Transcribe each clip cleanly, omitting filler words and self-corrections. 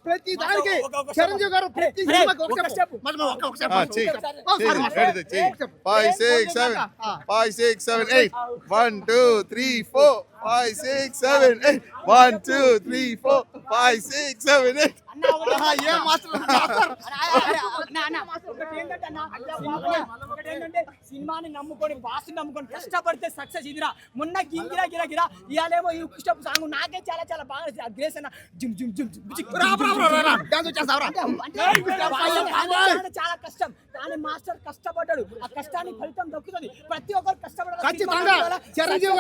ప్రతి దానికి చిరంజీవి గారు ప్రతి 5 6 7 5 6 7 8 1 2 3 4 5 6 7 8 1 2 3 4 5 6 7 8 ఏం మాస్టర్ సినిమాని నమ్ముకొని బాస్ నమ్ముకొని కష్టపడితే సక్సెస్ ఇదిరా. మొన్న గిరా గిరా గిరా ఇవాళేమో ఈ ఉక్కు సాంగ్ నాకే చాలా చాలా బాగా గ్రేస్ అన్న జిమ్ జిమ్ జిమ్ చాలా కష్టం కానీ మాస్టర్ కష్టపడ్డాడు. ఆ కష్టానికి ఫలితం దక్కుతుంది. ప్రతి ఒక్కరు కష్టపడాలి. చిరంజీవి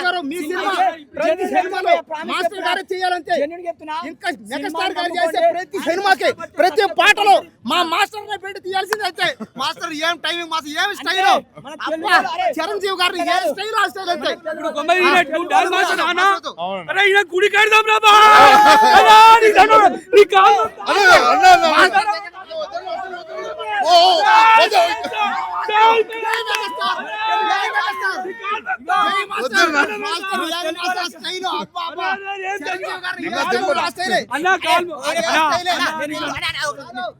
గారు మీ సినిమా ప్రతి సినిమాలో మాస్టర్ గారు చేయాలంటే చెప్తున్నా ఇంకా మెగాస్టార్ గారు చేసే ప్రతి సినిమాకి ప్రతి పాటలో మా మాస్టర్ ని పెట్టి తీయాల్సిందైతే మాస్టర్ ఏం టైమింగ్ మాస్టర్ ఏం స్టైల్ చిరంజీవి గారు ఏ స్టైల్ ఆ స్టైల్ అయితే ఇప్పుడు గొంబై నువ్వు డాన్స్ మాస్టర్ అన్నా అరే ఈయన గుడి కడదాం రా బా అలా నీ కాదు ఓ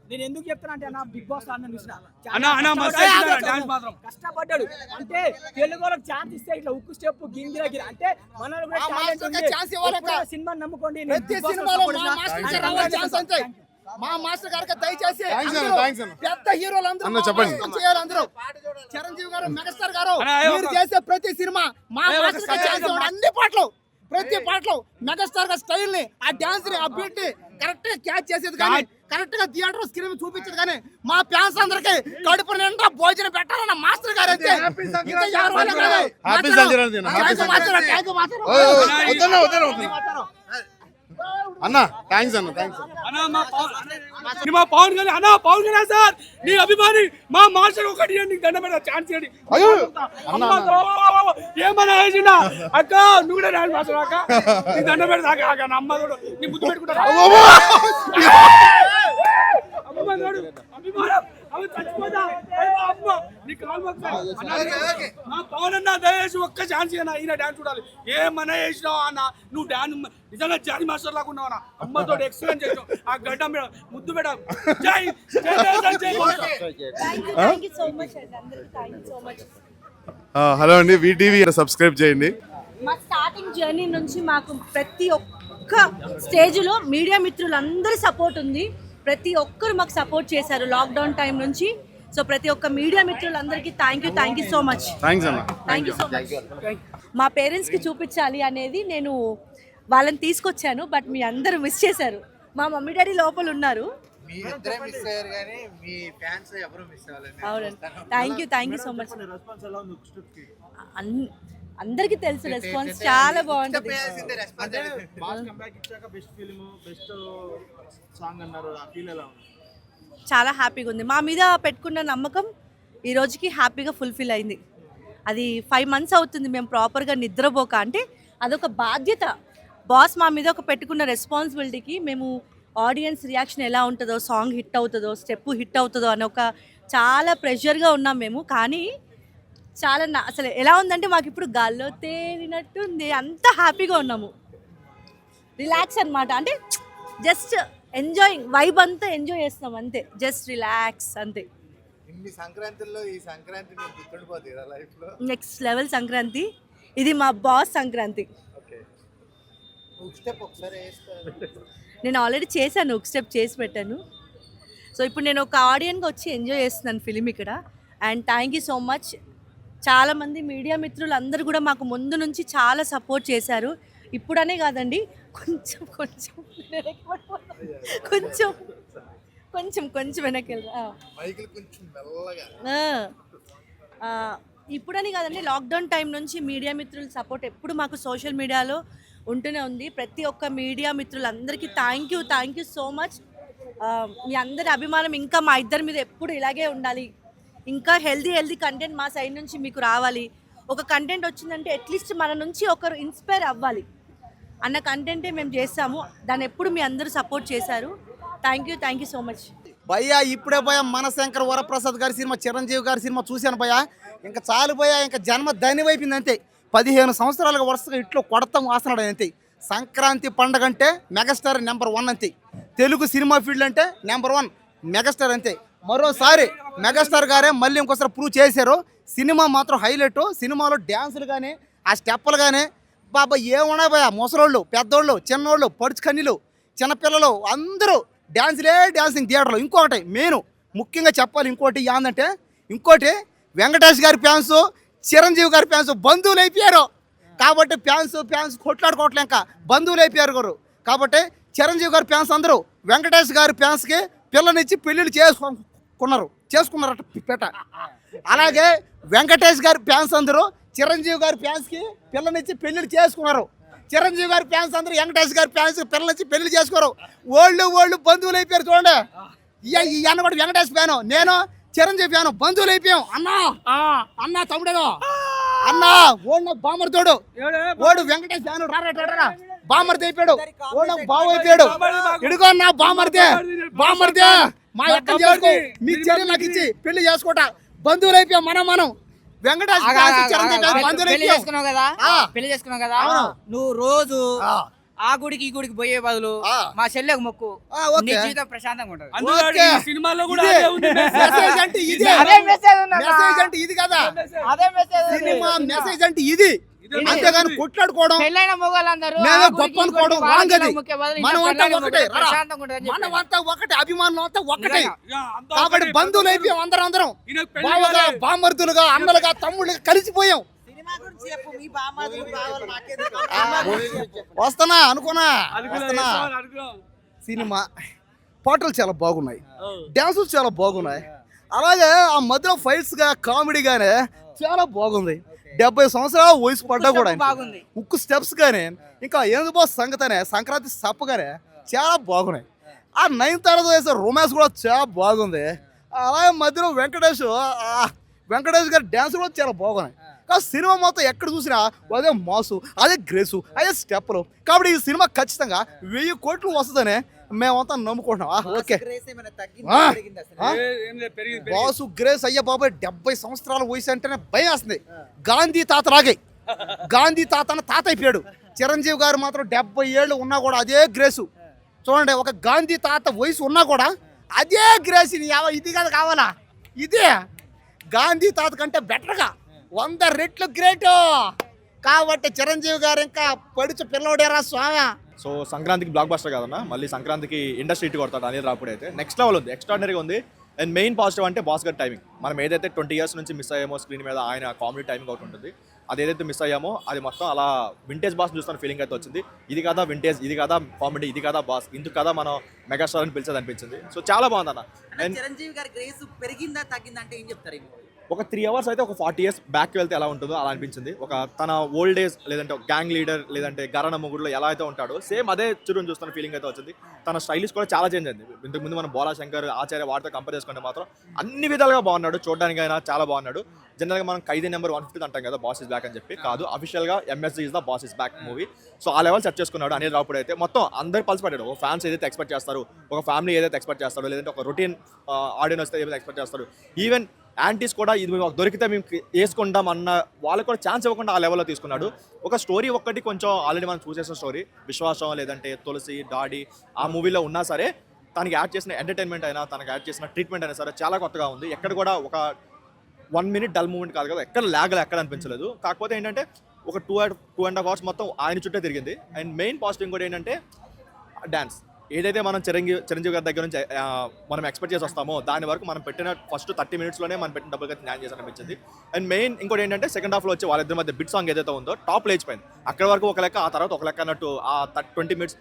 నేను ఎందుకు చెప్తాను అంటే అన్న బిగ్ బాస్ అన్న చూసిన కష్టపడ్డాడు. అంటే తెలుగు వాళ్ళకి ఛాన్స్ ఇస్తే ఇట్లా ఉక్కు స్టెప్ గింగిరా గిరా అంటే మనలో సినిమా నమ్ముకోండి. మా మాస్టర్ గారికి దయచేసి పెద్ద హీరోలందరూ చేయాలందరూ చిరంజీవి గారు మెగాస్టార్ గారు మీరు చేసే ప్రతి సినిమా మా మాస్టర్ అన్ని పాటలు ప్రతి పాటలో మెగాస్టార్ గారి స్టైల్ ని ఆ డాన్స్ ని ఆ బీట్ ని కరెక్ట్ గా క్యాచ్ చేసేది కానీ కరెక్ట్ గా థియేటర్ స్క్రీన్ చూపించేది కానీ మా ఫ్యాన్స్ అందరికి కడుపు నిండా భోజనం పెట్టాలన్న మాస్టర్ గారు అయితే అన్న థ్యాంక్స్ అన్న థ్యాంక్స్ మా పవన్ కళ్యాణ్ అన్న పవన్ కళ్యాణ్ సార్ నీ అభిమాని మా మాస్టర్ ఒకటి నీకు దండ పెడ ఛాన్స్ ఇవ్వండి. ఏమన్నా వేసిందా అక్క నువ్వు కూడా డాన్స్ మాస్టర్ అక్క నీకు దండ పెడతా అమ్మ కూడా నీ ముద్దు పెట్టుకుంటా అభిమానం అవి చచ్చిపోతా అమ్మ నీ కాలు మా పవన్ అన్న దయచేసి ఒక్క ఛాన్స్ ఇవ్వనా ఈయన డాన్స్ చూడాలి. ఏమన్నా వేసినావు అన్న నువ్వు డాన్స్ నిజంగా జానీ మాస్టర్ లాగా ఉన్నావు అన్న అమ్మతో ఎక్స్ప్లెయిన్ చేసావు ఆ గడ్డ మీద ముద్దు పెట్ట జై హలో అండి వీటీవీ సబ్స్క్రైబ్ చేయండి. మా స్టార్టింగ్ జర్నీ నుంచి మాకు ప్రతి ఒక్క స్టేజ్లో మీడియా మిత్రులందరి సపోర్ట్ ఉంది. ప్రతి ఒక్కరు మాకు సపోర్ట్ చేశారు లాక్డౌన్ టైం నుంచి. సో ప్రతి ఒక్క మీడియా మిత్రులందరికీ thank you so much. Thank you so much. మా పేరెంట్స్కి చూపించాలి అనేది నేను వాళ్ళని తీసుకొచ్చాను. బట్ మీ అందరూ మిస్ చేశారు. మా మమ్మీ డాడీ లోపల ఉన్నారు. అవునండి థ్యాంక్ యూ సో మచ్. అందరికి తెలుసు రెస్పాన్స్ చాలా బాగుంటుంది. చాలా హ్యాపీగా ఉంది. మా మీద పెట్టుకున్న నమ్మకం ఈ రోజుకి హ్యాపీగా ఫుల్ఫిల్ అయింది. అది 5 months అవుతుంది మేము ప్రాపర్గా నిద్రపోక. అంటే అదొక బాధ్యత. బాస్ మా మీద ఒక పెట్టుకున్న రెస్పాన్సిబిలిటీకి మేము ఆడియన్స్ రియాక్షన్ ఎలా ఉంటుందో, సాంగ్ హిట్ అవుతుందో, స్టెప్ హిట్ అవుతుందో అని ఒక చాలా ప్రెషర్గా ఉన్నాం మేము. కానీ చాలా అసలు ఎలా ఉందంటే మాకు ఇప్పుడు గాల్లో తేలినట్టుంది. అంత హ్యాపీగా ఉన్నాము. రిలాక్స్ అనమాట. అంటే జస్ట్ ఎంజాయింగ్ వైబ్ అంతా ఎంజాయ్ చేస్తున్నాం అంతే. జస్ట్ రిలాక్స్ అంతే. Next level Sankranti. ఇది మా బాస్ సంక్రాంతి. నేను ఆల్రెడీ చేశాను, ఒక స్టెప్ చేసి పెట్టాను. సో ఇప్పుడు నేను ఒక ఆడియన్గా వచ్చి ఎంజాయ్ చేస్తున్నాను ఫిలిం ఇక్కడ. And thank you so much. చాలామంది మీడియా మిత్రులు అందరూ కూడా మాకు ముందు నుంచి చాలా సపోర్ట్ చేశారు. ఇప్పుడనే కాదండి, కొంచెం కొంచెం కొంచెం కొంచెం కొంచెం వెనక్కి ఇప్పుడని కాదండి, లాక్డౌన్ టైం నుంచి మీడియా మిత్రుల సపోర్ట్ ఎప్పుడు మాకు సోషల్ మీడియాలో ఉంటూనే ఉంది. ప్రతి ఒక్క మీడియా మిత్రులందరికీ థ్యాంక్ యూ సో మచ్. మీ అందరి అభిమానం ఇంకా మా ఇద్దరి మీద ఎప్పుడు ఇలాగే ఉండాలి. ఇంకా హెల్దీ కంటెంట్ మా సైడ్ నుంచి మీకు రావాలి. ఒక కంటెంట్ వచ్చిందంటే అట్లీస్ట్ మన నుంచి ఒకరు ఇన్స్పైర్ అవ్వాలి అన్న కంటెంటే మేము చేస్తాము. దాన్ని ఎప్పుడు మీ అందరూ సపోర్ట్ చేశారు. Thank you so much. భయ్యా ఇప్పుడే భయ్యా మనశంకర్ వరప్రసాద్ గారి సినిమా, చిరంజీవి గారి సినిమా చూశాను భయ్యా. ఇంకా చాలు భయ్యా, ఇంకా జన్మ ధన్యమైపోయింది అంతే. 15 సంవత్సరాలుగా వరుసగా ఇట్లో కొడతాం వాసనాడు అంతే. సంక్రాంతి పండగ అంటే మెగాస్టార్ నెంబర్ 1 అంతే. తెలుగు సినిమా ఫీల్డ్ అంటే నెంబర్ 1 మెగాస్టార్ అంతే. మరోసారి మెగాస్టార్ గారే మళ్ళీ ఇంకోసారి ప్రూవ్ చేశారు. సినిమా మాత్రం హైలైట్. సినిమాలో డ్యాన్సులు కానీ ఆ స్టెప్పులు కానీ బాబా ఏమున్నాయి భయ్యా. ముసలోళ్ళు, పెద్దోళ్ళు, చిన్నోళ్ళు, పడుచు కన్నీళ్ళు, చిన్నపిల్లలు అందరూ డ్యాన్సింగ్ థియేటర్లో. ఇంకొకటి మెయిన్ ముఖ్యంగా చెప్పాలి, ఇంకోటి వెంకటేష్ గారి ఫ్యాన్స్, చిరంజీవి గారి ఫ్యాన్స్ బంధువులు అయిపోయారు. కాబట్టి ఫ్యాన్స్ కొట్లాడుకోవట్లే, ఇంకా బంధువులు అయిపోయారు గారు. కాబట్టి చిరంజీవి గారి ఫ్యాన్స్ అందరూ వెంకటేష్ గారి ఫ్యాన్స్కి పిల్లనిచ్చి పెళ్ళిళ్ళు చేసుకున్నారట పేట. అలాగే వెంకటేష్ గారి ఫ్యాన్స్ అందరూ చిరంజీవి గారి ఫ్యాన్స్కి పిల్లనిచ్చి పెళ్ళిళ్ళు చేసుకున్నారు. చిరంజీవి గారి ఫ్యాన్స్ అందరూ వెంకటేష్ గారి ఫ్యాన్స్ పిల్లనిచ్చి పెళ్లి చేసుకోరు. ఓళ్ళు బంధువులు అయిపోయారు. చూడండి, ఈ అన్న కూడా వెంకటేష్ ఫ్యాను, నేను చిరంజీవి ఫ్యాను, బంధువులు అయిపోయాం. అన్న తమ్ముడేనో అన్న ఓడు బామర్తోడు, ఓడు వెంకటేష్ ఫ్యాను రారా బామర్ది అయిపోయాడు, ఓడు బావ అయిపోయాడు. ఇడుగో అన్న బామర్దే మా ఎక్కడ చేసుకో, మీ చెల్లి నాకు ఇచ్చి పెళ్లి చేసుకోట. బంధువులు అయిపోయాం మనం వెంకటేష్ పెళ్లి చేసుకున్నావు కదా నువ్వు రోజు ఆ గుడికి ఈ గుడికి పోయే బదులు మా చెల్లెకు మొక్కు, నీ జీవితం ప్రశాంతంగా ఉంటుంది. అందుకే ఈ సినిమాలో కూడా అదే ఉంది. మెసేజ్ అంటే ఇది. అదే మెసేజ్ ఉందన్న. మెసేజ్ అంటే ఇది కదా. అదే మెసేజ్ ఉంది. సినిమా మెసేజ్ అంటే ఇది. అంతేగాని కొట్లాడుకోవడం, పెళ్ళైన మొగలందరూ మేమే గొప్ప అనుకోవడం రాంగ్ అది. మనమంతా ఒకటే, ప్రశాంతంగా ఉంటుంది. మనమంతా ఒకటే, అభిమానులు అంతా ఒకటే. అంతా కాబట్టి ఒకటే. బంధువులు అయిపోయాం అందరం ఈయనకు పెళ్లి బావగా, కాలే. బామర్దులుగా, అన్నలుగా, తమ్ముళ్ళుగా కలిసిపోయాం. వస్తున్నా అనుకున్నా. సినిమా పాటలు చాలా బాగున్నాయి, డాన్సులు చాలా బాగున్నాయి. అలాగే ఆ మధ్యలో ఫైట్స్ గా కామెడీ గానే చాలా బాగుంది. 70 సంవత్సరాల వయసు పడ్డా కూడా ఉక్కు స్టెప్స్ గానే, ఇంకా ఏంది బాస్ సంగతనే సంక్రాంతి సప్పగానే చాలా బాగున్నాయి. ఆ 9th వేసే రొమాన్స్ కూడా చాలా బాగుంది. అలాగే మధ్యలో వెంకటేష్ గారి డ్యాన్స్ కూడా చాలా బాగున్నాయి. కానీ సినిమా మొత్తం ఎక్కడ చూసినా అదే మాసు, అదే గ్రేసు, అదే స్టెప్పులు. కాబట్టి ఈ సినిమా ఖచ్చితంగా 1000 కోట్లు వస్తుందనే మేమంతా నమ్ముకుంటున్నాం. ఓకే బాసు గ్రేస్ అయ్యా బాబాయ్ 70 సంవత్సరాల వయసు అంటేనే భయం వేస్తుంది. గాంధీ తాత తాత అయిపోయాడు. చిరంజీవి గారు మాత్రం 70 ఏళ్ళు ఉన్నా కూడా అదే గ్రేసు. చూడండి, ఒక గాంధీ తాత వయసు ఉన్నా కూడా అదే గ్రేస్. ఇది కదా కావాలా, ఇదే గాంధీ తాత కంటే బెటర్గా 100 రెట్లు గ్రేట్. కాబట్టి చిరంజీవి గారు ఇంకా పడుచు పిల్లోడేరా స్వామి. సో సంక్రాంతికి బ్లాక్ బస్టర్ కాదన్నా, మళ్ళీ సంక్రాంతికి ఇండస్ట్రీ హిట్ కొడతాడు అనిల్ రాపుడు అయితే నెక్స్ట్ లెవెల్ ఉంది, ఎక్స్ట్రాడినరీగా ఉంది. అండ్ మెయిన్ పాజిటివ్ అంటే బాస్ గారి టైమింగ్. మనం ఏదైతే 20 years నుంచి మిస్ అయ్యామో స్క్రీన్ మీద ఆయన కామెడీ టైమింగ్ ఒకటి ఉంటుంది, అది ఏదైతే మిస్ అయ్యామో అది మొత్తం అలా వింటేజ్ బాస్ చూస్తున్న ఫీలింగ్ అయితే వచ్చింది. ఇది కదా వింటేజ్, ఇది కదా కామెడీ, ఇది కదా బాస్, ఇందుకు కదా మనం మెగాస్టార్ అని పిలిచేది అనిపించింది. సో చాలా బాగుందన్న. అండ్ చిరంజీవి గారి గ్రేస్ పెరిగిందా తగ్గిందా అంటే ఏం చెప్తారు? ఒక 3 hours అయితే ఒక 40 years బ్యాక్కి వెళ్తే ఎలా ఉంటుందో అలా అనిపించింది. ఒక తన ఓల్డ్ ఏజ్ లేదంటే గ్యాంగ్ లీడర్ లేదంటే గరణ మొగుడులో ఎలా అయితే ఉంటాడో సేమ్ అదే చిరుని చూస్తున్న ఫీలింగ్ అయితే వచ్చింది. తన స్టైలిష్ కూడా చాలా చేంజ్ అయింది. ఇంతకుముందు మనం బోలా శంకర్, ఆచార్య వాటితో కంపేర్ చేసుకుంటే మాత్రం అన్ని విధాలుగా బాగున్నాడు. చూడడానికి అయినా చాలా బాగున్నాడు. జనరల్గా మనం ఖైదీ నెంబర్ 150 అంటాం కదా బాస్ ఇస్ బ్యాక్ అని చెప్పి, కాదు అఫీషియల్గా MSG is the boss is back movie. So ఆ లెవెల్ సెట్ చేసుకున్నాడు అనిల్ రాపుడు అయితే. మొత్తం అందరు పల్స్ పడ్డాడు. ఒక ఫ్యాన్స్ ఏదైతే ఎక్స్పెక్ట్ చేస్తారు, ఒక ఫ్యామిలీ ఏదైతే ఎక్స్పెక్ట్ చేస్తారో, లేదంటే ఒక రొటీన్ ఆడియన్స్ అయితే ఏదైతే ఎక్స్పెక్ట్ చేస్తారు, ఈవెన్ యాంటీస్ కూడా ఇది మాకు దొరికితే మేము వేసుకుంటాం అన్న వాళ్ళకి కూడా ఛాన్స్ ఇవ్వకుండా ఆ లెవెల్లో తీసుకున్నాడు. ఒక స్టోరీ ఒక్కటి కొంచెం ఆల్రెడీ మనం చూసేసిన స్టోరీ విశ్వాసం లేదంటే తులసి డాడీ ఆ మూవీలో ఉన్నా సరే తనకి యాడ్ చేసిన ఎంటర్టైన్మెంట్ అయినా తనకి యాడ్ చేసిన ట్రీట్మెంట్ అయినా సరే చాలా కొత్తగా ఉంది. ఎక్కడ కూడా ఒక 1 minute డల్ మూమెంట్ కాదు కదా, ఎక్కడ ల్యాగ్లు ఎక్కడ అనిపించలేదు. కాకపోతే ఏంటంటే ఒక 2.5 hours మొత్తం ఆయన చుట్టే తిరిగింది. అండ్ మెయిన్ పాజిటివ్ కూడా ఏంటంటే డ్యాన్స్. ఏదైతే మనం చిరంజీవి గారి దగ్గర నుంచి మనం ఎక్స్పెక్ట్ చేసి వస్తామో దాని వరకు మనం పెట్టిన ఫస్ట్ 30 minutesలోనే మనం పెట్టిన డబ్బులు అయితే న్యాయం చేసి అనిపించింది. అండ్ మెయిన్ ఇంకోటి ఏంటంటే సెకండ్ హాఫ్లో వచ్చి వాళ్ళిద్దరి మధ్య బిట్ సాంగ్ ఏదైతే ఉందో టాప్ లేచిపోయింది. అక్కడ వరకు ఒక లెక్క, ఆ తర్వాత ఒక లెక్క అన్నట్టు ఆ 20 minutes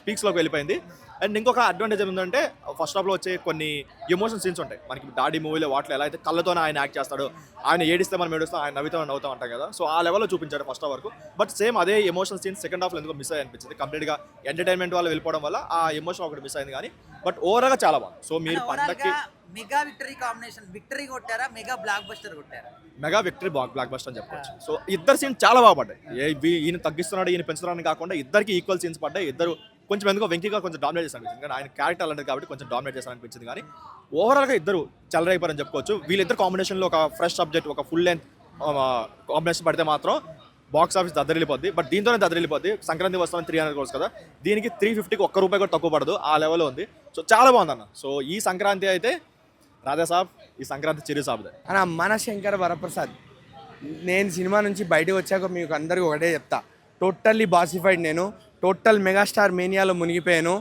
పీక్స్లోకి వెళ్ళిపోయింది. అండ్ ఇంకొక అడ్వాంటేజ్ ఏంటంటే ఫస్ట్ హాఫ్లో వచ్చే కొన్ని ఎమోషన్ సీన్స్ ఉంటాయి మనకి డాడీ మూవీలో. వాటిలో ఎలా అయితే కళ్ళతోనే ఆయన యాక్ట్ చేస్తాడు, ఆయన ఏడిస్తే మనం ఏడుస్తాం, ఆయన నవ్వుతాం నవ్వుతాం అంటాం కదా. సో ఆ లెవెల్లో చూపించాడు ఫస్ట్ హాఫ్ వరకు. బట్ సేమ్ అదే ఎమోషన్ సీన్స్ సెకండ్ హాఫ్లో ఎందుకు మిస్ అయ్యి అనిపించింది. కంప్లీట్గా ఎంటర్టైన్మెంట్ వల్ల వెళ్ళిపోవడం వల్ల ఆ ఎమోషన్ ఒకటి మిస్ అయింది. కానీ బట్ ఓవరాల్గా చాలా బాగుంది. సో మీరు పండక్కి మెగా విక్టరీ కాంబినేషన్, విక్టరీ కొట్టారా మెగా బ్లాక్ బస్టర్ కొట్టారా? మెగా విక్టరీ బ్లాక్ బస్టర్ అని చెప్పొచ్చు. సో ఇద్దరు సీన్స్ చాలా బాగా పడ్డాయి. ఈయన తగ్గిస్తున్నాడు ఈయన పెంచుతున్నాడని కాకుండా ఇద్దరికి ఈక్వల్ సీన్స్ పడ్డాయి. ఇద్దరు కొంచెం ఎందుకో వెంకీగా కొంచెం డామినేట్ చేస్తాను అనిపించింది, కానీ ఆయన క్యారెక్టర్ అలాంటిది కాబట్టి కొంచెం డామినేట్ చేస్తాను అనిపించింది. కానీ ఓవరాల్గా ఇద్దరు చెలరైపోయారని చెప్పుకోవచ్చు. వీళ్ళిద్దరు కాంబినేషన్లో ఒక ఫ్రెష్ సబ్జెక్ట్, ఒక ఫుల్ లెంత్ కాంబినేషన్ పడితే మాత్రం బాక్స్ ఆఫీస్ దద్దరిల్లిపోద్ది. బట్ దీంతోనే దద్దరిల్లిపోద్ది. సంక్రాంతి వస్తామని 300 crores కదా, దీనికి 350కి ₹1 కూడా తక్కువ పడదు, ఆ లెవెల్లో ఉంది. సో చాలా బాగుందన్న. సో ఈ సంక్రాంతి అయితే రాధా సాబ్, ఈ సంక్రాంతి చిరు సాబ్దే అన్న. మనశంకర్ వరప్రసాద్, నేను సినిమా నుంచి బయటకు వచ్చాక మీకు అందరికీ ఒకటే చెప్తా, టోటల్లీ బాసిఫైడ్. నేను టోటల్ మెగాస్టార్ మేనియాలో మునిగిపోయాను.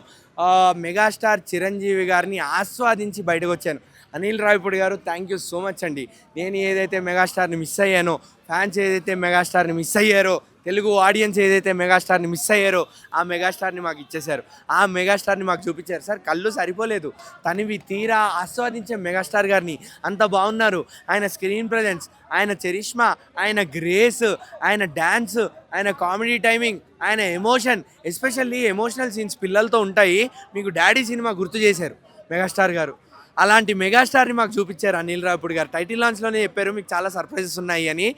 మెగాస్టార్ చిరంజీవి గారిని ఆస్వాదించి బయటకు వచ్చాను. అనిల్ రావిపూడి గారు, థ్యాంక్ యూ సో మచ్ అండి. నేను ఏదైతే మెగాస్టార్ని మిస్ అయ్యానో, ఫ్యాన్స్ ఏదైతే మెగాస్టార్ని మిస్ అయ్యారో, తెలుగు ఆడియన్స్ ఏదైతే మెగాస్టార్ని మిస్ అయ్యారో, ఆ మెగాస్టార్ని మాకు ఇచ్చేశారు. ఆ మెగాస్టార్ని మాకు చూపించారు. సార్ కళ్ళు సరిపోలేదు, తనివి తీరా ఆస్వాదించే మెగాస్టార్ గారిని. అంత బాగున్నారు. ఆయన స్క్రీన్ ప్రజెన్స్, ఆయన చరిష్మా, ఆయన గ్రేస్, ఆయన డ్యాన్స్, ఆయన కామెడీ టైమింగ్, ఆయన ఎమోషన్, ఎస్పెషల్లీ ఎమోషనల్ సీన్స్ పిల్లలతో ఉంటాయి. మీకు డాడీ సినిమా గుర్తు చేశారు మెగాస్టార్ గారు. అలాంటి మెగాస్టార్ని మాకు చూపించారు అనిల్ రావిపూడి గారు. టైటిల్ లాంచ్లోనే చెప్పారు మీకు చాలా సర్ప్రైజెస్ ఉన్నాయి అని.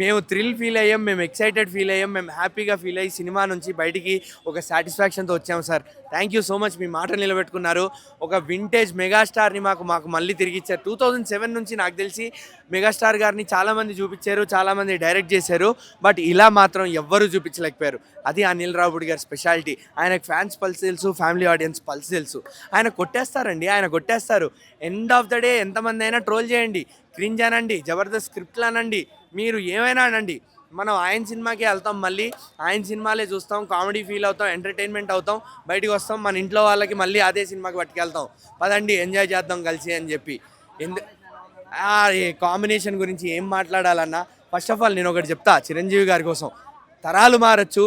మేము థ్రిల్ ఫీల్ అయ్యాం, మేము ఎక్సైటెడ్ ఫీల్ అయ్యాం, మేము హ్యాపీగా ఫీల్ అయ్యి సినిమా నుంచి బయటికి ఒక సాటిస్ఫాక్షన్తో వచ్చాము sir. Thank you so much. మీ మాట నిలబెట్టుకున్నారు. ఒక వింటేజ్ మెగాస్టార్ని మాకు మళ్ళీ తిరిగి ఇచ్చారు. 2007 నుంచి నాకు తెలిసి మెగాస్టార్ గారిని చాలామంది చూపించారు, చాలామంది డైరెక్ట్ చేశారు, బట్ ఇలా మాత్రం ఎవ్వరూ చూపించలేకపోయారు. అది అనిల్ రావిపూడి గారి స్పెషాలిటీ. ఆయనకు ఫ్యాన్స్ పల్స్ తెలుసు, ఫ్యామిలీ ఆడియన్స్ పల్స్ తెలుసు. ఆయన కొట్టేస్తారండి, ఆయన కొట్టేస్తారు. ఎండ్ ఆఫ్ ద డే ఎంతమంది అయినా ట్రోల్ చేయండి, క్రింజ్ అనండి, జబర్దస్త్ స్క్రిప్ట్లు అనండి, మీరు ఏమైనా అనండి, మనం ఆయన సినిమాకే వెళ్తాం, మళ్ళీ ఆయన సినిమాలే చూస్తాం, కామెడీ ఫీల్ అవుతాం, ఎంటర్టైన్మెంట్ అవుతాం, బయటికి వస్తాం, మన ఇంట్లో వాళ్ళకి మళ్ళీ అదే సినిమాకి పట్టుకెళ్తాం, పదండి ఎంజాయ్ చేద్దాం కలిసి అని చెప్పి. కాంబినేషన్ గురించి ఏం మాట్లాడాలన్నా, ఫస్ట్ ఆఫ్ ఆల్ నేను ఒకటి చెప్తా చిరంజీవి గారి కోసం. తరాలు మారచ్చు,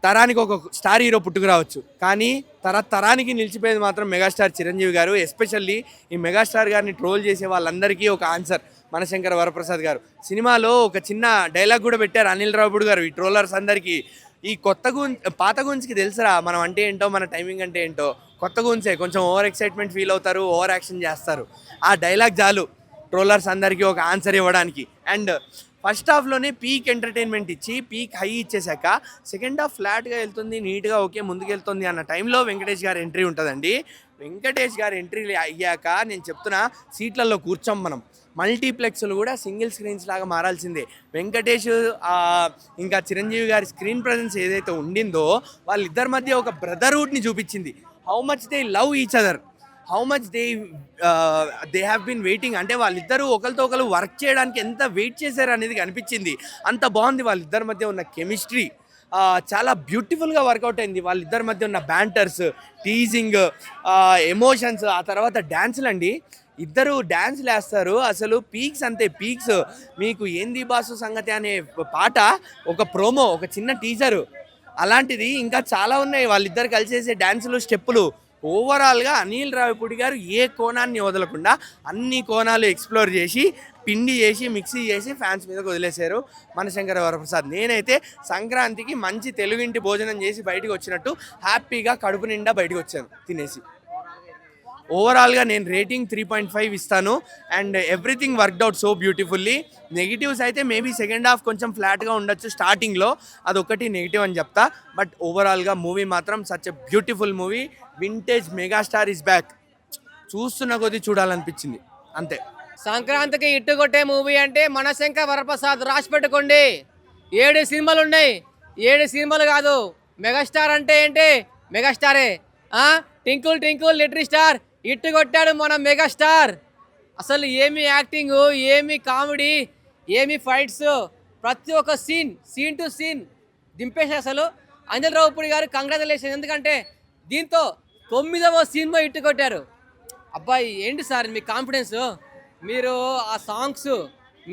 తరానికి ఒక స్టార్ హీరో పుట్టుకురావచ్చు, కానీ తరానికి నిలిచిపోయేది మాత్రం మెగాస్టార్ చిరంజీవి గారు. ఎస్పెషల్లీ ఈ మెగాస్టార్ గారిని ట్రోల్ చేసే వాళ్ళందరికీ ఒక ఆన్సర్ మనశంకర్ వరప్రసాద్ గారు. సినిమాలో ఒక చిన్న డైలాగ్ కూడా పెట్టారు అనిల్ రావిపూడి గారు ఈ ట్రోలర్స్ అందరికీ. ఈ పాత గుంచికి తెలుసురా మనం అంటే ఏంటో, మన టైమింగ్ అంటే ఏంటో. కొత్త గుంచే కొంచెం ఓవర్ ఎక్సైట్మెంట్ ఫీల్ అవుతారు, ఓవర్ యాక్షన్ చేస్తారు. ఆ డైలాగ్ చాలు ట్రోలర్స్ అందరికీ ఒక ఆన్సర్ ఇవ్వడానికి. అండ్ ఫస్ట్ హాఫ్లోనే పీక్ ఎంటర్టైన్మెంట్ ఇచ్చి పీక్ హై ఇచ్చేసాక సెకండ్ హాఫ్ ఫ్లాట్గా వెళ్తుంది, నీట్గా ఓకే ముందుకెళ్తుంది అన్న టైంలో వెంకటేష్ గారి ఎంట్రీ ఉంటుందండి. వెంకటేష్ గారి ఎంట్రీ అయ్యాక నేను చెప్తున్నా, సీట్లలో కూర్చోం మనం. మల్టీప్లెక్స్లు కూడా సింగిల్ స్క్రీన్స్ లాగా మారాల్సిందే. వెంకటేష్ ఇంకా చిరంజీవి గారి స్క్రీన్ ప్రజెన్స్ ఏదైతే ఉండిందో, వాళ్ళిద్దరి మధ్య ఒక బ్రదర్హుడ్ని చూపించింది. How much they love each other, how much they have been waiting. అంటే వాళ్ళిద్దరూ ఒకరితో ఒకరు వర్క్ చేయడానికి ఎంత వెయిట్ చేశారు అనేది కనిపించింది. అంత బాగుంది వాళ్ళిద్దరి మధ్య ఉన్న కెమిస్ట్రీ. చాలా బ్యూటిఫుల్గా వర్కౌట్ అయింది. వాళ్ళిద్దరి మధ్య ఉన్న బ్యాంటర్స్, టీజింగ్, ఎమోషన్స్, ఆ తర్వాత డ్యాన్సులు అండి. ఇద్దరు డ్యాన్స్లు వేస్తారు, అసలు పీక్స్ అంతే పీక్స్. మీకు ఏంది బాసు సంగతి అనే పాట ఒక ప్రోమో, ఒక చిన్న టీజరు, అలాంటిది ఇంకా చాలా ఉన్నాయి వాళ్ళిద్దరు కలిసి చేసే డ్యాన్సులు, స్టెప్పులు. ఓవరాల్గా అనిల్ రావిపూడి గారు ఏ కోణాన్ని వదలకుండా అన్ని కోణాలు ఎక్స్ప్లోర్ చేసి పిండి చేసి మిక్సీ చేసి ఫ్యాన్స్ మీదకి వదిలేశారు మనశంకర వరప్రసాద్. నేనైతే సంక్రాంతికి మంచి తెలుగింటి భోజనం చేసి బయటకు వచ్చినట్టు హ్యాపీగా కడుపు నిండా బయటకు వచ్చాను తినేసి. ఓవరాల్గా నేను రేటింగ్ 3.5 ఇస్తాను. And everything worked out so beautifully. Negatives అయితే మేబీ సెకండ్ హాఫ్ కొంచెం ఫ్లాట్గా ఉండొచ్చు స్టార్టింగ్లో, అదొకటి నెగిటివ్ అని చెప్తా. బట్ ఓవరాల్గా మూవీ మాత్రం such a beautiful movie. Vintage megastar is back. చూస్తున్న కొద్దీ చూడాలనిపించింది అంతే. సంక్రాంతికి ఇట్టు కొట్టే మూవీ అంటే మనశంకర్ వరప్రసాద్. రాసి పెట్టుకోండి, 7 సినిమాలు ఉన్నాయి. 7 సినిమాలు కాదు, మెగాస్టార్ అంటే ఏంటి, మెగాస్టారే. టింకుల్ టింకుల్ లిటిల్ స్టార్ ఇట్టు కొట్టాడు మన మెగాస్టార్. అసలు ఏమి యాక్టింగ్, ఏమి కామెడీ, ఏమి ఫైట్స్, ప్రతి ఒక్క సీన్ టు సీన్ దింపేసి అసలు అనిల్ రావిపూడి గారు కంగ్రాచులేషన్. ఎందుకంటే దీంతో 9వ సినిమా ఇట్టు కొట్టారు. అబ్బాయి ఏంటి సార్ మీ కాన్ఫిడెన్స్, మీరు ఆ సాంగ్స్,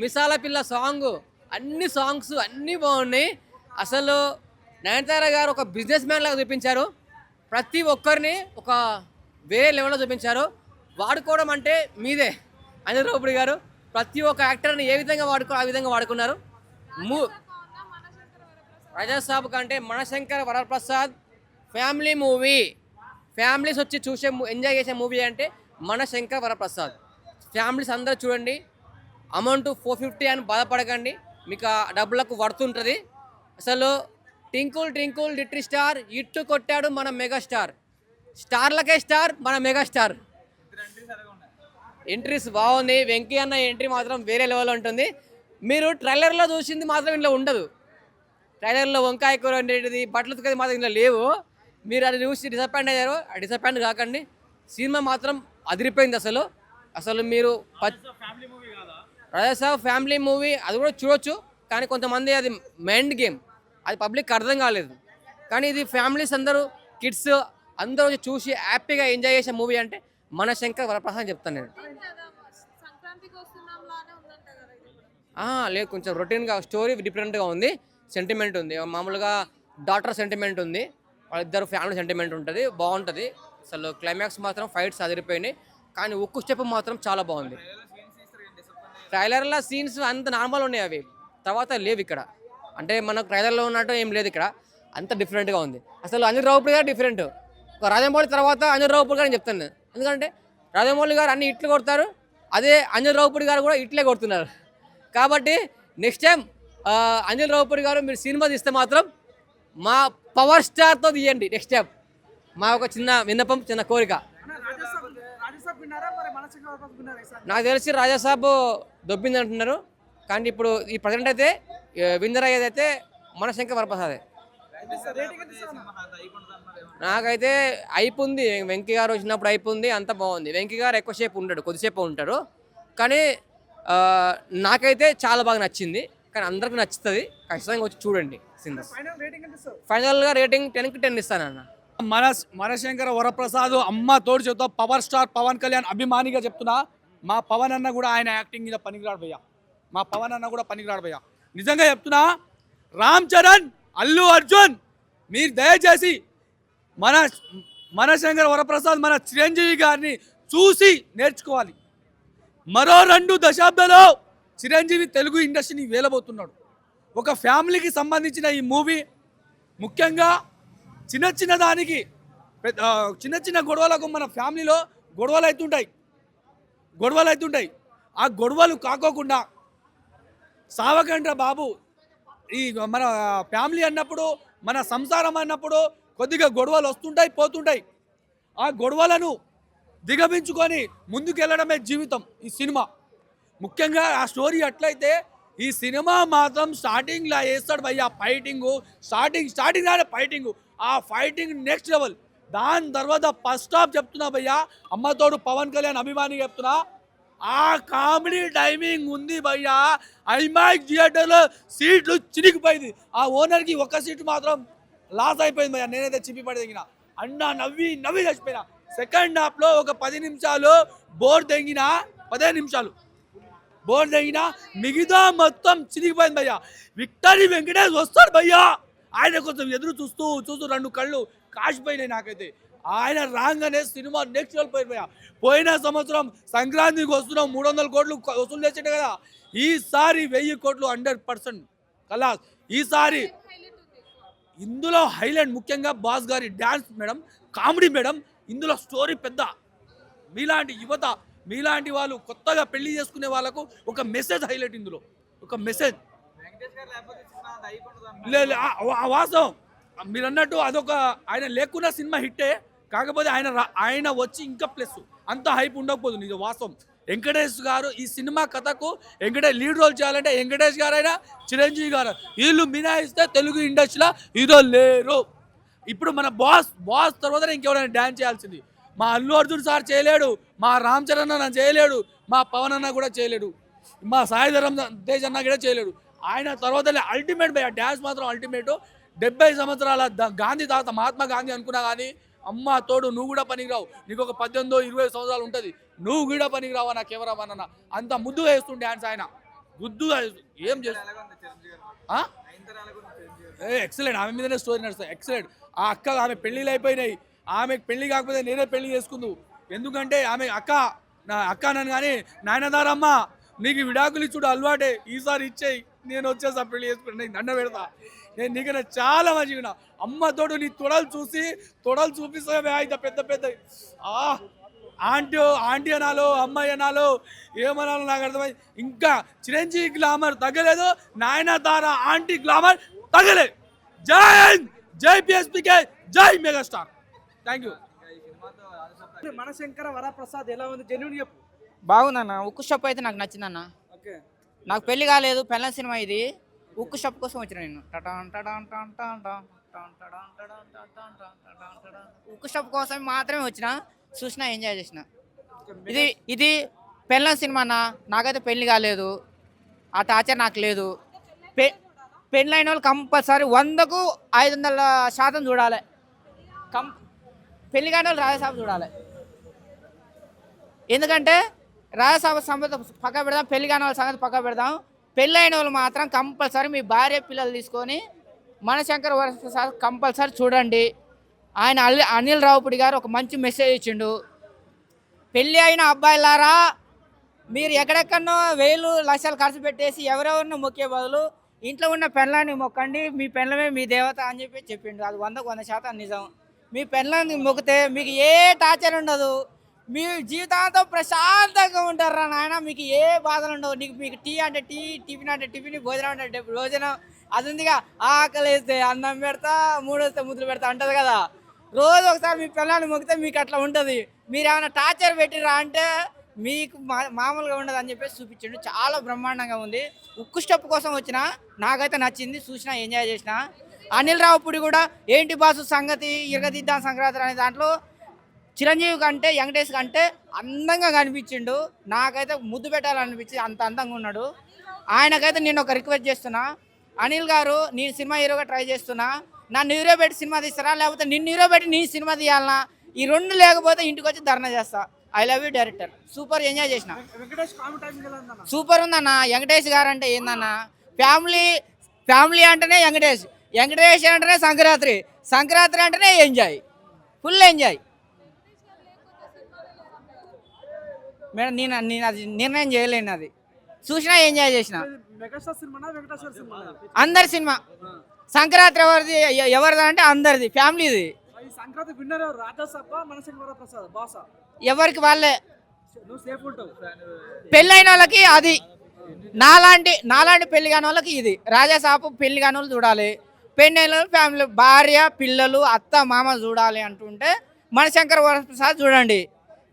మిసాల పిల్ల సాంగ్, అన్ని సాంగ్స్ అన్నీ బాగున్నాయి. అసలు నయనతార గారు ఒక బిజినెస్ మ్యాన్ లాగా చూపించారు. ప్రతి ఒక్కరిని ఒక వేరే లెవెల్లో చూపించారు. వాడుకోవడం అంటే మీదే అనిల్ రావిపూడి గారు. ప్రతి ఒక్క యాక్టర్ని ఏ విధంగా ఆ విధంగా వాడుకున్నారు. రాజాసాబ్ కంటే Manashankar Varaprasad family movie, families వచ్చి చూసే ఎంజాయ్ చేసే మూవీ అంటే మనశంకర్ వరప్రసాద్. ఫ్యామిలీస్ అందరూ చూడండి. అమౌంట్ 450 అని బాధపడకండి, మీకు ఆ డబ్బులకు వర్త్ ఉంటుంది. అసలు టింకుల్ టింకుల్ లిటిల్ స్టార్ ఇట్టు కొట్టాడు మన మెగాస్టార్. స్టార్లకే స్టార్ మన మెగాస్టార్. ఎంట్రీస్ బాగుంది. వెంకీ అన్న ఎంట్రీ మాత్రం వేరే లెవెల్లో ఉంటుంది. మీరు ట్రైలర్లో చూసింది మాత్రం ఇంట్లో ఉండదు. ట్రైలర్లో వంకాయ కూర ఉండేది, బట్టలు ఉతికేది మాత్రం ఇంట్లో లేవు. మీరు అది చూసి డిసప్పాయింట్ అయ్యారు. డిసప్పాయింట్ కాకండి. సినిమా మాత్రం అదిరిపోయింది. అసలు మీరు రాజాసాబ్ ఫ్యామిలీ మూవీ అది కూడా చూడొచ్చు. కానీ కొంతమంది అది మైండ్ గేమ్, అది పబ్లిక్ అర్థం కాలేదు. కానీ ఇది ఫ్యామిలీస్ అందరూ, కిడ్స్ అందరూ వచ్చి చూసి హ్యాపీగా ఎంజాయ్ చేసే మూవీ అంటే మన శంకర్ వరప్రసాద్ చెప్తాను నేను. లేదు, కొంచెం రొటీన్గా స్టోరీ డిఫరెంట్గా ఉంది. సెంటిమెంట్ ఉంది, మామూలుగా డాటర్ సెంటిమెంట్ ఉంది, వాళ్ళిద్దరు ఫ్యామిలీ సెంటిమెంట్ ఉంటుంది, బాగుంటుంది. అసలు క్లైమాక్స్ మాత్రం ఫైట్స్ అదిరిపోయినాయి. కానీ ఒక్క స్టెప్ మాత్రం చాలా బాగుంది. ట్రైలర్లో సీన్స్ అంత నార్మల్ ఉన్నాయి, అవి తర్వాత లేవు ఇక్కడ. అంటే మనకు ట్రైలర్లో ఉన్నట్టు ఏం లేదు ఇక్కడ, అంత డిఫరెంట్గా ఉంది. అసలు అనిల్ రావుపూడి గారు డిఫరెంట్. ఒక రాజమౌళి తర్వాత అనిల్ రావుపూడి గారు చెప్తాను నేను. ఎందుకంటే రాజమౌళి గారు అన్ని ఇట్లు కొడతారు, అదే అనిల్ రావుపూడి గారు కూడా ఇట్లే కొడుతున్నారు. కాబట్టి నెక్స్ట్ టైం అనిల్ రావుపూడి గారు మీరు సినిమా తీస్తే మాత్రం మా పవర్ స్టార్తో తీయండి నెక్స్ట్ టైం. మా ఒక చిన్న విన్నపం, చిన్న కోరిక. నాకు తెలిసి రాజాసాబ్ దొబ్బింది అంటున్నారు. కానీ ఇప్పుడు ఈ ప్రజెంట్ అయితే విన్నర్ అయ్యేదైతే మన శంకర్ వరప్రసాదే. నాకైతే అయిపోయింది. వెంకీ గారు వచ్చినప్పుడు అయిపోయింది, అంత బాగుంది. వెంకీ గారు ఎక్కువసేపు ఉండడు, కొద్దిసేపు ఉంటారు. కానీ నాకైతే చాలా బాగా నచ్చింది. కానీ అందరికి నచ్చుతుంది, ఖచ్చితంగా వచ్చి చూడండి సినిమా. ఫైనల్గా రేటింగ్ 10కి 10 ఇస్తానన్న. మనశంకర వరప్రసాద్ అమ్మ తోడు చెప్తా. పవర్ స్టార్ పవన్ కళ్యాణ్ అభిమానిగా చెప్తున్నా. మా పవన్ అన్న కూడా ఆయన యాక్టింగ్ మీద పనికిరాడు భయ్యా. మా పవన్ అన్న కూడా పనికిరాడు భయ్యా, నిజంగా చెప్తున్నా. రామ్ చరణ్, అల్లు అర్జున్, మీరు దయచేసి మనశంకర వరప్రసాద్, మన చిరంజీవి గారిని చూసి నేర్చుకోవాలి. మరో 2 దశాబ్దాల్లో చిరంజీవి తెలుగు ఇండస్ట్రీని వేలబోతున్నాడు. ఒక ఫ్యామిలీకి సంబంధించిన ఈ మూవీ ముఖ్యంగా చిన్న చిన్న గొడవలకు, మన ఫ్యామిలీలో గొడవలు అవుతుంటాయి. ఆ గొడవలు కాకోకుండా సావకండ్రా బాబు. ఈ మన ఫ్యామిలీ అన్నప్పుడు, మన సంసారం అన్నప్పుడు కొద్దిగా గొడవలు వస్తుంటాయి, పోతుంటాయి. ఆ గొడవలను దిగమించుకొని ముందుకెళ్ళడమే జీవితం ఈ సినిమా. ముఖ్యంగా ఆ స్టోరీ అట్లయితే ఈ సినిమా మాత్రం స్టార్టింగ్లో వేస్తాడు భయ్యా ఫైటింగు. స్టార్టింగ్ రానే ఫైటింగు. ఆ ఫైటింగ్ నెక్స్ట్ లెవెల్. దాని తర్వాత ఫస్ట్ స్టాప్ చెప్తున్నా భయ్యా, అమ్మతోడు పవన్ కళ్యాణ్ అభిమాని చెప్తున్నా. ఆ కామెడీ టైమింగ్ ఉంది భయ్యా. ఐమాక్స్ థియేటర్లో సీట్లు చిరిగిపోయింది. ఆ ఓనర్కి ఒక సీటు మాత్రం లాస్ అయిపోయింది భయ్యా. నేనైతే చిప్పి పడి తెగిన అన్నా, నవ్వి చచ్చిపోయినా. సెకండ్ హాఫ్లో ఒక 10 నిమిషాలు బోర్ తెగిన, 15 నిమిషాలు బోర్ తెగిన, మిగతా మొత్తం చిరిగిపోయింది భయ్యా. విక్టరీ వెంకటేష్ వస్తాడు భయ్యా. ఆయన కొంచెం ఎదురు చూస్తూ 2 కళ్ళు కాసిపోయినాయి నాకైతే. ఆయన రాగానే సినిమా నెక్స్ట్ లెవెల్ పోయింది భయ్యా. పోయిన సంవత్సరం సంక్రాంతికి వస్తున్నాం 300 కోట్లు వసూలు చేసేట కదా. ఈసారి 1000 కోట్లు 100% కలాస్. ఈసారి ఇందులో హైలైట్ ముఖ్యంగా బాస్ గారి డ్యాన్స్ మేడం, కామెడీ మేడం. ఇందులో స్టోరీ పెద్ద. మీలాంటి యువత, మీలాంటి వాళ్ళు కొత్తగా పెళ్లి చేసుకునే వాళ్ళకు ఒక మెసేజ్ హైలైట్. ఇందులో ఒక మెసేజ్ వాస్తవం మీరు అన్నట్టు. అదొక ఆయన లేకున్న సినిమా హిట్టే. కాకపోతే ఆయన వచ్చి ఇంకా ప్లస్ అంత హైప్ ఉండకపోదు. ఇది వాస్తవం. వెంకటేష్ గారు ఈ సినిమా కథకు లీడ్ రోల్ చేయాలంటే వెంకటేష్ గారు అయినా చిరంజీవి గారు, వీళ్ళు మినాయిస్తే తెలుగు ఇండస్ట్రీలో హీరో లేరు. ఇప్పుడు మన బాస్ తర్వాత ఇంకెవరైనా డ్యాన్స్ చేయాల్సింది. మా అల్లు అర్జున్ సార్ చేయలేడు, మా రామ్ చరణ్ అన్న చేయలేడు, మా పవన్ అన్న కూడా చేయలేడు, మా సాయి ధరమ్ తేజ్ అన్న కూడా చేయలేడు. ఆయన తర్వాత అల్టిమేట్ భయ డ్యాన్స్ మాత్రం అల్టిమేట్. 70 సంవత్సరాల గాంధీ తాత మహాత్మా గాంధీ అనుకున్నా కానీ అమ్మ తోడు నువ్వు కూడా పనికిరావు. నీకు ఒక 18-20 సంవత్సరాలు ఉంటుంది, నువ్వు కూడా పనికిరావా నాకెవరవన్న అంత ముద్దుగా వేస్తుండే డ్యాన్స్. ఆయన ముద్దుగా ఏం చేస్తుంది. ఎక్సలెంట్. ఆమె మీదనే స్టోరీ నడుస్తుంది. ఎక్సలెంట్. ఆ అక్క ఆమె పెళ్ళిళ్ళు అయిపోయినాయి. ఆమెకు పెళ్లి కాకపోతే నేనే పెళ్లి చేసుకుందు. ఎందుకంటే ఆమె నా అక్క నన్ను కానీ నాయనదారమ్మ నీకు విడాకులు ఇచ్చుడు అలవాటే, ఈసారి ఇచ్చేయి, నేను వచ్చేసా పెళ్లి చేసుకుంటా, నేను దండ పెడతా, నేను నీకన్నా చాలా మంచిగా. అమ్మతోడు నీ తొడలు చూపిస్తావే ఇంత పెద్ద ఆంటీ అనాలో అమ్మాయి అనాలో ఏమనాలో నాకు అర్థమై. ఇంకా చిరంజీవి గ్లామర్ తగ్గలేదు, నాయనతార ఆంటీ గ్లామర్ తగ్గలేదు. జై హింద్, జై పిఎస్పీకే, జై megastar. Thank you. Manashankara Varaprasad ఎలా ఉంది? జెన్యూన్ చెప్పు. బాగుందన్న. ఉక్కు షాప్ అయితే నాకు నచ్చిందన్న. ఓకే. నాకు పెళ్లి కాలేదు, పెళ్ళ సినిమా ఇది. ఉక్కు షాప్ కోసం వచ్చిన నేను. ఉక్కు షాప్ కోసం మాత్రమే వచ్చిన, చూసినా ఎంజాయ్ చేసిన. ఇది పెళ్ళ సినిమా అన్న. నాకైతే పెళ్లి కాలేదు, ఆ టార్చర్ నాకు లేదు. పెళ్ళైన వాళ్ళు కంపల్సరీ 100కు 500% చూడాలి. పెళ్లి కాని వాళ్ళు రాజసాబ్ చూడాలి. ఎందుకంటే రాజసాబ సంగతి పక్క పెడదాం, పెళ్లి కాని వాళ్ళ సంగతి పక్క పెడదాం. పెళ్ళైన వాళ్ళు మాత్రం కంపల్సరీ మీ భార్య పిల్లలు తీసుకొని మనశంకర్ వరప్రసాద్ కంపల్సరీ చూడండి. ఆయన అనిల్ రావుపూడి గారు ఒక మంచి మెసేజ్ ఇచ్చిండు. పెళ్ళి అయిన అబ్బాయిలారా, మీరు ఎక్కడెక్కడనో 1000 లక్షలు ఖర్చు పెట్టేసి ఎవరెవరినో మొక్కే బదులు ఇంట్లో ఉన్న పెళ్ళాన్ని మొక్కండి, మీ పెళ్ళమే మీ దేవత అని చెప్పిండు. అది 100కు 100% నిజం. మీ పెళ్ళాన్ని మొక్కితే మీకు ఏ టార్చర్ ఉండదు, మీ జీవితాంతం ప్రశాంతంగా ఉంటారు రా నాయన. మీకు ఏ బాధలు ఉండవు. మీకు టీ అంటే టీ, టిఫిన్ అంటే టిఫిన్, భోజనం అంటే భోజనం. అది ఉందిగా, ఆకలి వేస్తే అన్నం పెడతా, 3 వస్తే ముద్దులు పెడతా అంటది కదా. రోజు ఒకసారి మీ పిల్లల్ని మొక్కితే మీకు అట్లా ఉంటుంది. మీరు ఏమైనా టార్చర్ పెట్టిరా అంటే మీకు మామూలుగా ఉండదు అని చెప్పేసి చూపించండు. చాలా బ్రహ్మాండంగా ఉంది. ఉక్కు స్టెప్ కోసం వచ్చిన, నాకైతే నచ్చింది. చూసినా ఎంజాయ్ చేసిన. అనిల్ రావుపూడి కూడా ఏంటి బాసు సంగతి, ఇరగదిద్దాం సంక్రాంతి అనే దాంట్లో చిరంజీవి కంటే వెంకటేష్ కంటే అందంగా కనిపించిండు. నాకైతే ముద్దు పెట్టాలనిపించి అంత అందంగా ఉన్నాడు. ఆయనకైతే నేను ఒక రిక్వెస్ట్ చేస్తున్నా, అనిల్ గారు నేను సినిమా హీరోగా ట్రై చేస్తున్నా, నన్ను హీరో పెట్టి సినిమా తీస్తారా, లేకపోతే నిన్ను హీరో పెట్టి నీ సినిమా తీయాలన్నా, ఈ 2 లేకపోతే ఇంటికి వచ్చి ధర్నా చేస్తా. I love you director. Super enjoy చేసిన. సూపర్ ఉందన్న. వెంకటేష్ గారు అంటే ఏందన్న, ఫ్యామిలీ అంటేనే వెంకటేష్ అంటేనే సంక్రాంతి అంటేనే ఎంజాయ్, ఫుల్ ఎంజాయ్. మేడం నేను అది నిర్ణయం చేయలేను. అది చూసినా ఎంజాయ్ చేసిన. అందరి సినిమా. సంక్రాంతి ఎవరిది అంటే అందరిది, ఫ్యామిలీది. ఎవరికి వాళ్ళే. పెళ్ళైన వాళ్ళకి అది, నాలాంటి పెళ్లి కాని వాళ్ళకి ఇది. రాజాసాబు పెళ్లి కాని వాళ్ళు చూడాలి, పెళ్ళైన ఫ్యామిలీ, భార్య పిల్లలు అత్త మామ చూడాలి అంటుంటే మనశంకర్ వరప్రసాద్ చూడండి.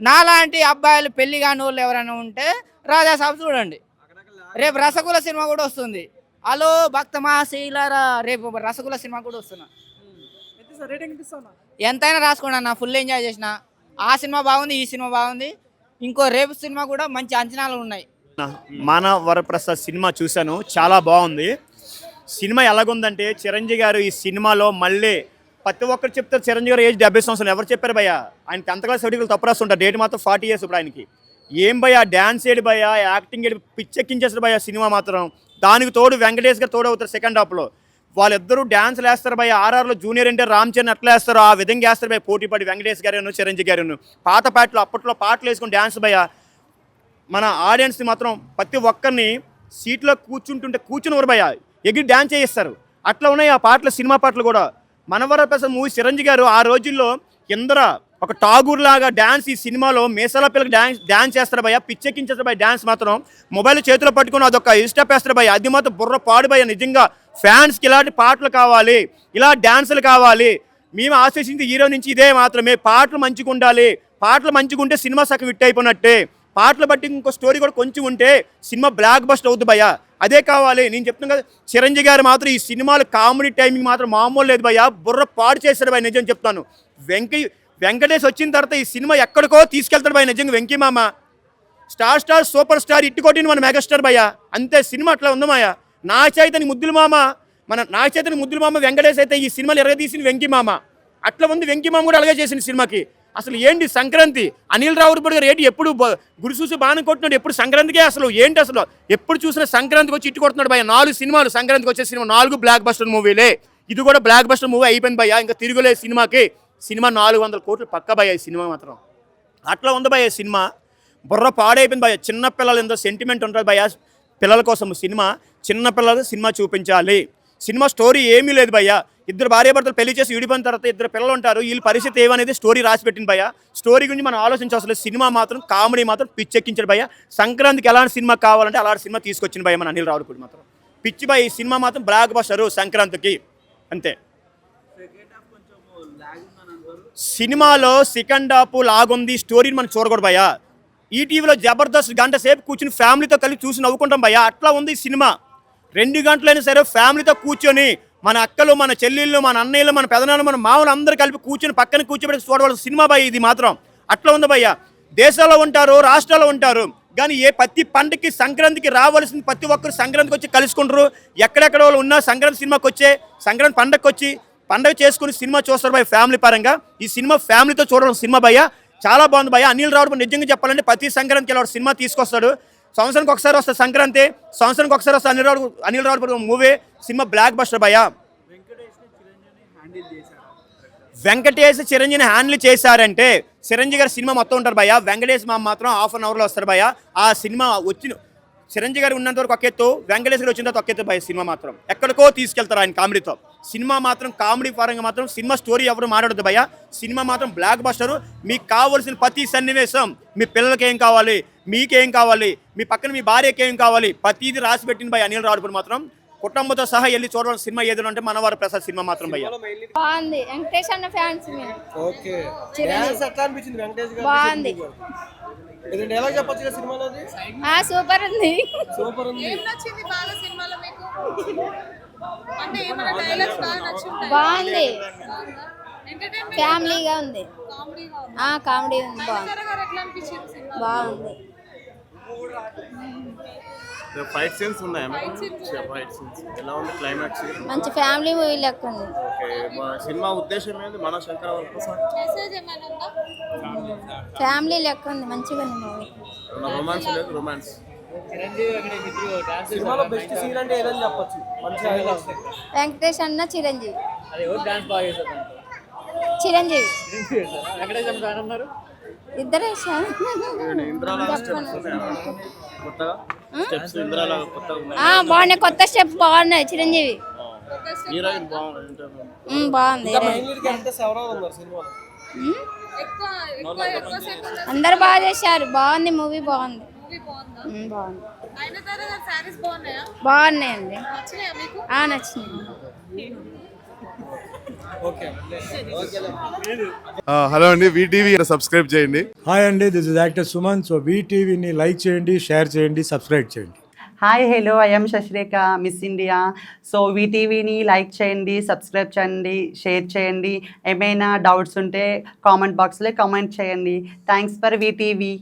నాలాంటి అబ్బాయిలు పెళ్లి కాని వాళ్ళు ఎవరైనా ఉంటే రాజాసాబు చూడండి. రేపు రసగుల సినిమా కూడా వస్తుంది. హలో భక్త మహాశీలారా, రేపు రసగుల సినిమా కూడా వస్తున్నా. ఎంతైనా రాసుకోండి అన్న. ఫుల్ ఎంజాయ్ చేసిన. ఆ సినిమా బాగుంది, ఈ సినిమా బాగుంది. ఇంకో రేపు సినిమా కూడా మంచి అంచనాలు ఉన్నాయి. మన వరప్రసాద్ సినిమా చూశాను, చాలా బాగుంది. సినిమా ఎలాగుందంటే చిరంజీవి గారు ఈ సినిమాలో మళ్ళీ ప్రతి ఒక్కరు చెప్తారు చిరంజీవి గారు ఏజ్ 70 సంవత్సరాలు. ఎవరు చెప్పారు భయ్యా? ఆయన 10th క్లాస్ సర్టిఫికెట్లు తప్పు రాస్తుంటారు. డేట్ మాత్రం 40 years ఇప్పుడు ఆయనకి. ఏం భయ్యా డ్యాన్స్ ఏడు భయ్యా, యాక్టింగ్ ఏడు, పిచ్చెక్కించేస్తారు భయ్యా సినిమా మాత్రం. దానికి తోడు వెంకటేష్ గారు తోడు అవుతారు సెకండ్ హాఫ్లో. వాళ్ళిద్దరూ డ్యాన్స్లు వేస్తారు భయ్యా. RRలో జూనియర్ అంటే రామ్ చరణ్ అట్లా వేస్తారు, ఆ విధంగా వేస్తారు భయ్య. పోటీపడి వెంకటేష్ గారు చిరంజీవి గారు పాత పాటలు అప్పట్లో పాటలు వేసుకుని డ్యాన్స్ భయ్యా. మన ఆడియన్స్ని మాత్రం ప్రతి ఒక్కరిని సీట్లో కూర్చున్నవారు భయ్యా ఎగిరి డ్యాన్స్ చేయిస్తారు. అట్లా ఉన్నాయి ఆ పాటలు, సినిమా పాటలు కూడా. మన వరప్రసాద్ మూవీ చిరంజీవి గారు ఆ రోజుల్లో ఇంద్ర ఒక టాగూర్ లాగా డ్యాన్స్ ఈ సినిమాలో మీసాల పిల్లకి డ్యాన్స్ చేస్తారు భయ్య. పిచ్చెక్కించేస్తారు భయ్య. డ్యాన్స్ మాత్రం మొబైల్ చేతిలో పట్టుకుని అదొక ఇష్టం వేస్తారు భయ్య. అది మాత్రం బుర్ర పాడు భయ్య. నిజంగా ఫ్యాన్స్కి ఇలాంటి పాటలు కావాలి, ఇలా డ్యాన్సులు కావాలి. మేము ఆశించింది హీరో నుంచి ఇదే మాత్రమే. పాటలు మంచిగా ఉండాలి, పాటలు మంచిగా ఉంటే సినిమా సగం హిట్ అయిపోయినట్టే. పాటలు బట్టి ఇంకో స్టోరీ కూడా కొంచెం ఉంటే సినిమా బ్లాక్ బస్టర్ అవుతుంది భయ్య. అదే కావాలి. నేను చెప్తున్నాను కదా, చిరంజీవి గారు మాత్రం ఈ సినిమాలు కామెడీ టైమింగ్ మాత్రం మామూలు లేదు భయ్య. బుర్ర పాడు చేశాడు భయ్య, నిజం చెప్తాను. వెంకటేష్ వచ్చిన తర్వాత ఈ సినిమా ఎక్కడికో తీసుకెళ్తాడు భయ్య. నిజంగా వెంకీ మామ స్టార్ సూపర్ స్టార్ ఇట్టు కొట్టిన మన మెగాస్టార్ భయ్య. అంతే సినిమా అట్లా ఉందమాయ. నాగ చైతన్య ముద్దుల మామ వెంకటేష్ అయితే ఈ సినిమాలు ఎరగదీసిన వెంకీ మామ. అట్లా ఉంది. వెంకీ మామ కూడా అలాగే చేసిన సినిమాకి. అసలు ఏంటి సంక్రాంతి, అనిల్ రావుపూడి గారు ఏంటి ఎప్పుడు గుడి చూసి బాణం కొట్టినాడు, ఎప్పుడు సంక్రాంతికే అసలు ఏంటి అసలు ఎప్పుడు చూసినా సంక్రాంతికి వచ్చి ఇట్టు కొడుతున్నాడు భయ్య. 4 సినిమాలు సంక్రాంతికి వచ్చే సినిమా 4 బ్లాక్ బస్టర్ మూవీలే. ఇది కూడా బ్లాక్ బస్టర్ మూవీ అయిపోయింది భయ్య. ఇంకా తిరుగులే సినిమాకి. సినిమా 400 కోట్లు పక్క భయ్య. ఈ సినిమా మాత్రం అట్లా ఉంది భయ్య. సినిమా బుర్ర పాడైపోయింది భయ్య. చిన్నపిల్లలు ఎంతో సెంటిమెంట్ ఉంటుంది భయ్య పిల్లల కోసం. సినిమా చిన్నపిల్లలకు సినిమా చూపించాలి. సినిమా స్టోరీ ఏమీ లేదు భయ్య. 2 భార్యాభర్తలు పెళ్లి చేసి విడిపోయిన తర్వాత 2 పిల్లలు ఉంటారు. వీళ్ళ పరిస్థితి ఏమనేది స్టోరీ రాసి పెట్టింది భయ్య. స్టోరీ గురించి మనం ఆలోచించవసలేదు. సినిమా మాత్రం కామెడీ మాత్రం పిచ్చెక్కించాడు భయ్య. సంక్రాంతికి ఎలాంటి సినిమా కావాలంటే అలాంటి సినిమా తీసుకొచ్చింది భయ్య మన అనిల్ రావుపూడి మాత్రం. పిచ్చి భయ్య. ఈ సినిమా మాత్రం బ్లాక్ బస్టర్ సంక్రాంతికి. అంతే. సినిమాలో సెకండ్ హాఫ్ లాగుంది, స్టోరీని మనం చూడకూడదు భయ్యా. ఈటీవీలో జబర్దస్త్ గంట సేపు కూర్చుని ఫ్యామిలీతో కలిసి చూసి నవ్వుకుంటాం భయ్యా, అట్లా ఉంది సినిమా. 2 గంటలైనా సరే ఫ్యామిలీతో కూర్చొని మన అక్కలు, మన చెల్లెళ్ళు, మన అన్నయ్యలు, మన పెదనాలు, మన మామూలు అందరూ కలిపి కూర్చొని పక్కన కూర్చోబెట్టి చూడవలసిన సినిమా భయ్య ఇది మాత్రం. అట్లా ఉంది భయ్య. దేశాల్లో ఉంటారు, రాష్ట్రాల్లో ఉంటారు, కానీ ప్రతి పండుగకి సంక్రాంతికి రావాల్సిన ప్రతి ఒక్కరు సంక్రాంతికి వచ్చి కలుసుకుంటారు. ఎక్కడెక్కడ వాళ్ళు ఉన్నా సంక్రాంతి సినిమాకి వచ్చే, సంక్రాంతి పండగకి వచ్చి పండగ చేసుకుని సినిమా చూస్తారు భయ్య ఫ్యామిలీ పరంగా. ఈ సినిమా ఫ్యామిలీతో చూడడం సినిమా భయ్య, చాలా బాగుంది భయ్య. అనిల్ రావుపూడి నిజంగా చెప్పాలంటే ప్రతి సంక్రాంతికి ఇలా సినిమా తీసుకొస్తాడు. సంవత్సరానికి ఒకసారి వస్తుంది సంక్రాంతి, సంవత్సరానికి ఒకసారి వస్తుంది Anil Ravipudi movie. Cinema block buster భయ్య. వెంకటేష్ చిరంజీవిని హ్యాండిల్ చేశారంటే చిరంజీవి గారి సినిమా మొత్తం ఉంటారు భయ్య. వెంకటేష్ మాత్రం ½ అన్ అవర్లో వస్తారు భయ్య. ఆ సినిమా వచ్చిన చిరంజీవి గారు ఉన్నంత వరకు ఒక ఎత్తు, వెంకటేష్ గారు వచ్చిన తర్వాత ఒక ఎత్తు భయ్య. సినిమా మాత్రం ఎక్కడికో తీసుకెళ్తారు ఆయన కామెడీతో. సినిమా మాత్రం కామెడీ పరంగా మాత్రం సినిమా స్టోరీ ఎవరు మాట్లాడదు భయ్య. సినిమా మాత్రం బ్లాక్ బస్టరు. మీకు కావాల్సిన ప్రతి సన్నివేశం, మీ పిల్లలకి ఏం కావాలి, మీకేం కావాలి, మీ పక్కన మీ భార్యకి ఏం కావాలి, ప్రతిదీ రాసి పెట్టింది భయ్య అనిల్ రావుపూడి మాత్రం. కుటుంబంతో సహా వెళ్ళి చూడవలసిన సినిమా ఏదైనా అంటే మనవారి ప్రసాద్ సినిమా మాత్రం భయ్య. బాగుంది. వెంకటేష్ అన్న ఫ్యాన్స్ మేము. ఓకే. డాన్స్ ఎట్లా అనిపించింది వెంకటేష్ గారు? బాగుంది. ఇది డైలాగ్ చెప్పొచ్చు కదా సినిమాలో అది? సూపర్ ఉంది. సూపర్ ఉంది. ఏం నచ్చింది బాగా సినిమాలో మీకు? అంటే ఏమైనా డైలాగ్స్ బాగా నచ్చుంటాయి? బాగుంది. ఎంటర్‌టైన్‌మెంట్ ఫ్యామిలీగా ఉంది. కామెడీగా ఉంది. కామెడీ ఉంది. బాగుంది. నయనతార గారు ఎట్లా అనిపించింది సినిమా? బాగుంది. ఫైట్ సీన్స్ ఉన్నాయా? ఫైట్ సీన్స్ ఫైట్ సీన్స్ ఎలా ఉంది? క్లైమాక్స్ మంచి ఫ్యామిలీ మూవీ లెక్క ఉంది. ఓకే. మా సినిమా ఉద్దేశం ఏంది? మన శంకర వరప్రసాద్ మెసేజ్ ఏమైనా ఉందా? ఫ్యామిలీ లెక్క ఉంది. మంచిగా ఉంది మూవీ. రొమాన్స్ లేదు? రొమాన్స్ సినిమాలో బెస్ట్ సీన్ అంటే ఏదని చెప్పొచ్చు? మంచి డైలాగ్స్. వెంకటేష్ అన్న చిరంజీవి. చిరంజీవి ఇద్దరే సార్. కొత్తగా స్టెప్స్ ఇంద్రాల కొత్తగా ఉన్నాయి. బాగున్నాయి. కొత్త స్టెప్స్ బాగున్నాయి. చిరంజీవి హీరోయిన్ బాగుంది. బాగుంది. మెయిన్ లీడ్ క్యారెక్టర్స్ ఎవరెవరు ఉన్నారు సినిమాలో? ఎక్కువ సేపు ఉందా? అందరు బాగా చేశారు. బాగుంది మూవీ. బాగుంది. మూవీ బాగుందా? బాగుంది. నయనతార గారి సారీస్ బాగున్నాయా? బాగున్నాయండి. నచ్చినాయా మీకు? నచ్చింది. ఓకే. హలో అండి, వీటీవీ సబ్స్క్రైబ్ చేయండి. హాయ్ అండి, this is actor Suman. So వీటీవీని లైక్ చేయండి, షేర్ చేయండి, సబ్స్క్రైబ్ చేయండి. Hi hello, I'm Sasirekha, miss India. So వీటీవీని లైక్ చేయండి, సబ్స్క్రైబ్ చేయండి, షేర్ చేయండి. ఏమైనా డౌట్స్ ఉంటే కామెంట్ బాక్స్లో కామెంట్ చేయండి. Thanks for VTV.